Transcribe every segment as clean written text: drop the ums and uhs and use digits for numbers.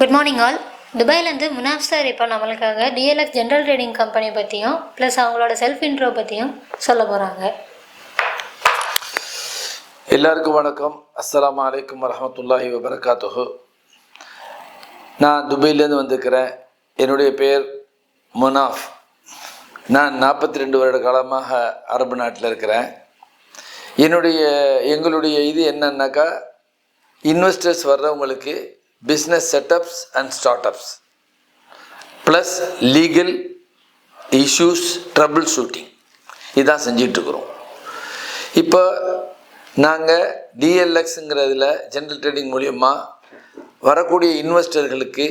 Good morning all. துபாயிலேருந்து Munaf sir இப்போ நம்மளுக்காக டிஎல்எக்ஸ் ஜென்ரல் ட்ரேடிங் கம்பெனி பற்றியும் ப்ளஸ் அவங்களோட செல்ஃப் இன்ட்ரோ பற்றியும் சொல்ல போகிறாங்க. எல்லாருக்கும் வணக்கம். அஸ்ஸலாமு அலைக்கும் வரஹ்மத்துல்லாஹி வபரகாத்துஹு. நான் துபாயிலேருந்து வந்திருக்கிறேன். என்னுடைய பெயர் முனாஃப். நான் 42 வருட காலமாக அரபு நாட்டில் இருக்கிறேன். எங்களுடைய இது என்னன்னாக்கா, இன்வெஸ்டர்ஸ் வர்றவங்களுக்கு business setups and start ups plus legal issues trouble shooting இதான் செஞ்சிட்ருக்குறோம். இப்போ நாங்கள் டிஎல்எக்ஸுங்கிறதுல ஜென்ரல் ட்ரேடிங் மூலிமா வரக்கூடிய இன்வெஸ்டர்களுக்கு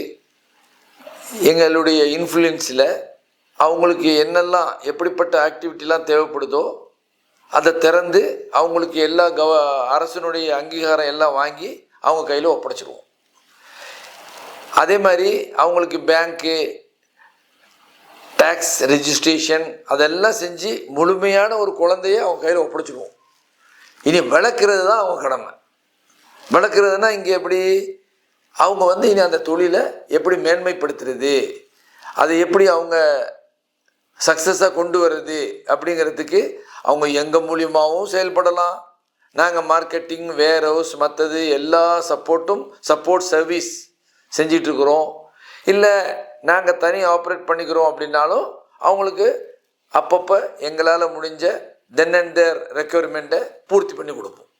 எங்களுடைய இன்ஃப்ளூயன்ஸில் அவங்களுக்கு என்னெல்லாம் எப்படிப்பட்ட ஆக்டிவிட்டிலாம் தேவைப்படுதோ அதை திறந்து அவங்களுக்கு எல்லா அரசனுடைய அங்கீகாரம் எல்லாம் வாங்கி அவங்க கையில் ஒப்படைச்சிடுவோம். அதே மாதிரி அவங்களுக்கு பேங்க்கு டேக்ஸ் ரெஜிஸ்ட்ரேஷன் அதெல்லாம் செஞ்சு முழுமையான ஒரு குழந்தைய அவங்க கையில் ஒப்படைச்சிடுவோம். இனி விளக்குறது தான் அவங்க கடமை. விளக்குறதுனா இங்கே எப்படி அவங்க இனி அந்த தொழிலை எப்படி மேன்மைப்படுத்துறது, அதை எப்படி அவங்க சக்ஸஸாக கொண்டு வர்றது அப்படிங்கிறதுக்கு அவங்க எங்கள் மூலியமாகவும் செயல்படலாம். நாங்கள் மார்க்கெட்டிங், வேர் ஹவுஸ், மற்றது எல்லா சப்போர்ட் சர்வீஸ் செஞ்சிட்ருக்குறோம். இல்லை நாங்கள் தனி ஆப்ரேட் பண்ணிக்கிறோம் அப்படின்னாலும் அவங்களுக்கு அப்பப்போ எங்களால் முடிஞ்ச தென் அண்ட் தேர் ரெக்யர்மெண்ட்டை பூர்த்தி பண்ணி கொடுப்போம்.